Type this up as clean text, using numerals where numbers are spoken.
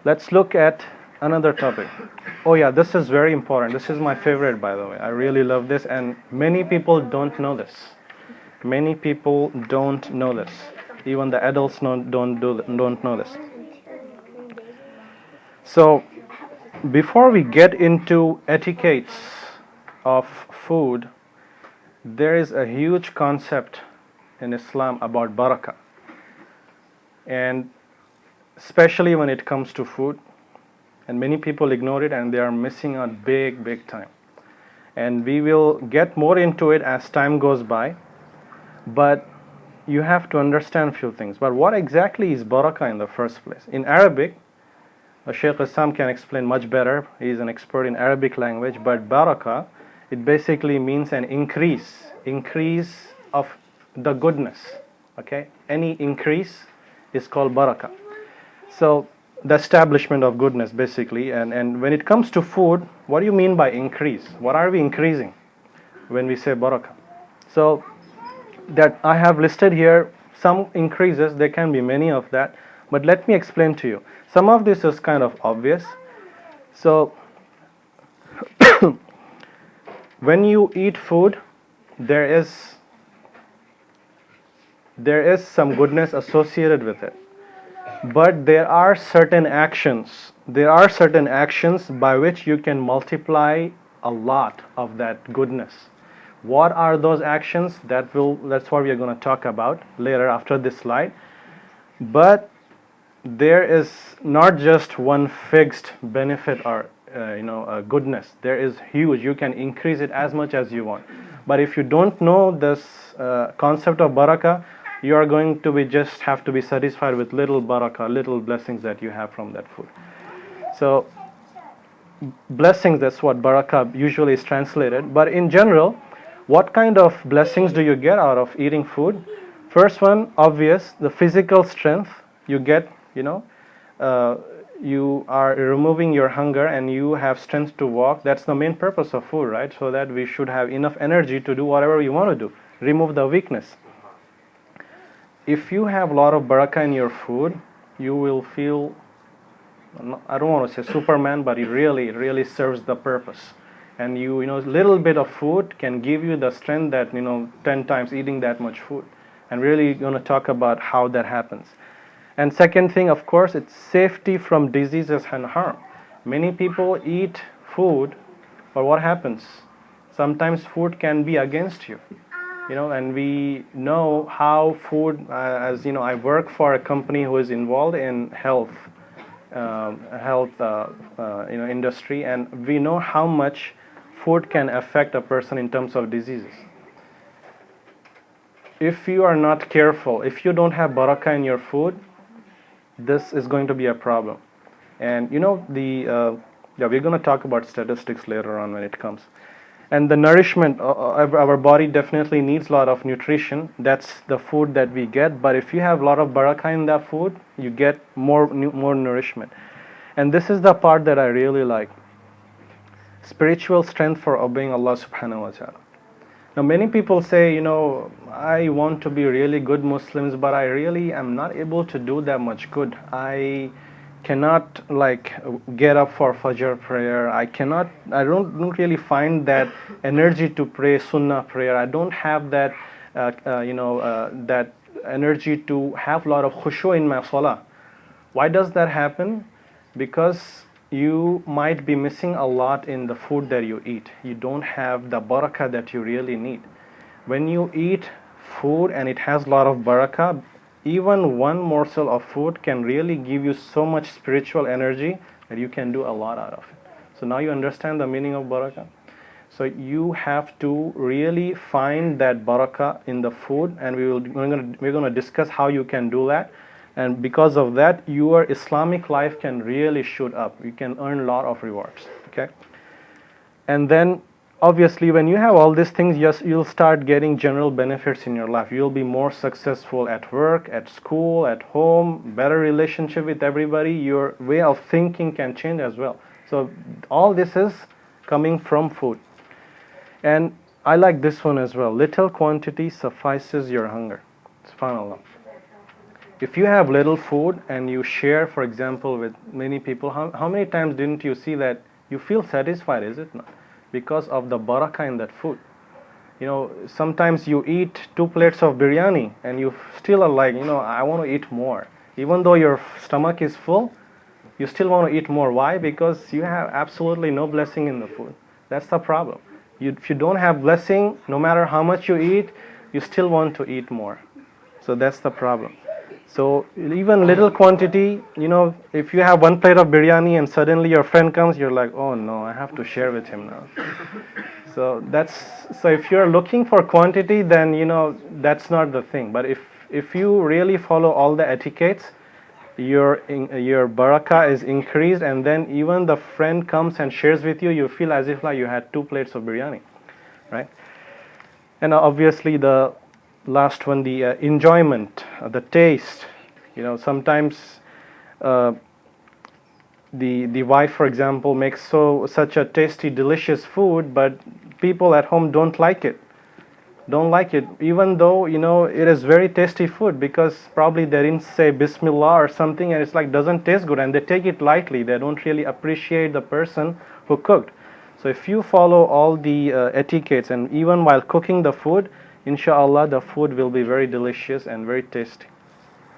Let's look at another topic. Oh yeah, this is very important. This is my favorite, by the way. I really love this, and many people don't know this. Many people don't know this. Even the adults don't know this. So, before we get into etiquettes of food, there is a huge concept in Islam about barakah, and especially when it comes to food, and many people ignore it and they are missing out big time. And we will get more into it as time goes by, but you have to understand a few things. But what exactly is barakah in the first place? In Arabic, Shaykh Islam can explain much better. He is an expert in Arabic language. But barakah, it basically means an increase of the goodness. Okay, any increase is called barakah. So the establishment of goodness, basically. And when it comes to food, what do you mean by increase? What are we increasing when we say barakah? So that I have listed here some increases. There can be many of that, but let me explain to you. Some of this is kind of obvious. So when you eat food, there is some goodness associated with it, but there are certain actions by which you can multiply a lot of that goodness. What are those actions? That's what we are going to talk about later after this slide. But there is not just one fixed benefit or goodness. There is huge. You can increase it as much as you want. But if you don't know this concept of barakah, you are going to have to be satisfied with little barakah, little blessings that you have from that food. So blessings, that's what barakah usually is translated. But in general, what kind of blessings do you get out of eating food? First one, obvious, the physical strength you get. You are removing your hunger and you have strength to walk. That's the main purpose of food, right? So that we should have enough energy to do whatever we want to do. Remove the weakness. If you have a lot of barakah in your food, you will feel, I don't want to say Superman, but it really serves the purpose. And a little bit of food can give you the strength that 10 times eating that much food. And really going to talk about how that happens. And second thing, of course, it's safety from diseases and harm. Many people eat food, but what happens? Sometimes food can be against you. And we know how food, I work for a company who is involved in health industry, and we know how much food can affect a person in terms of diseases. If you are not careful, if you don't have barakah in your food, this is going to be a problem. And we're going to talk about statistics later on when it comes. And the nourishment, our body definitely needs a lot of nutrition. That's the food that we get. But if you have a lot of barakah in that food, you get more nourishment. And this is the part that I really like. Spiritual strength for obeying Allah subhanahu wa ta'ala. Now many people say, I want to be really good Muslims, but I really am not able to do that much good. I cannot get up for Fajr prayer. I don't really find that energy to pray Sunnah prayer. I don't have that, that energy to have a lot of khushu in my salah. Why does that happen? Because you might be missing a lot in the food that you eat. You don't have the barakah that you really need. When you eat food and it has a lot of barakah, even one morsel of food can really give you so much spiritual energy that you can do a lot out of it. So now you understand the meaning of barakah. So you have to really find that barakah in the food, and we're going to discuss how you can do that. And because of that, your Islamic life can really shoot up. You can earn a lot of rewards. Okay. And then obviously when you have all these things, yes, you'll start getting general benefits in your life. You'll be more successful at work, at school, at home, better relationship with everybody. Your way of thinking can change as well. So all this is coming from food. And I like this one as well. Little quantity suffices your hunger. SubhanAllah. If you have little food and you share, for example, with many people, how many times didn't you see that you feel satisfied, is it not? Because of the barakah in that food. Sometimes you eat 2 plates of biryani and you still are like, I want to eat more. Even though your stomach is full, you still want to eat more. Why? Because you have absolutely no blessing in the food. That's the problem. If you don't have blessing, no matter how much you eat, you still want to eat more. So that's the problem. So even little quantity, if you have 1 plate of biryani and suddenly your friend comes, you're like, oh no, I have to share with him now. So if you're looking for quantity, then that's not the thing. But if you really follow all the etiquettes, your barakah is increased, and then even the friend comes and shares with you, you feel as if like you had 2 plates of biryani, right? And obviously the last one, the enjoyment, the taste. Sometimes the wife, for example, makes such a tasty, delicious food, but people at home don't like it. Even though it is very tasty food, because probably they didn't say Bismillah or something, and it's like doesn't taste good, and they take it lightly. They don't really appreciate the person who cooked. So if you follow all the etiquettes, and even while cooking the food, inshallah, the food will be very delicious and very tasty.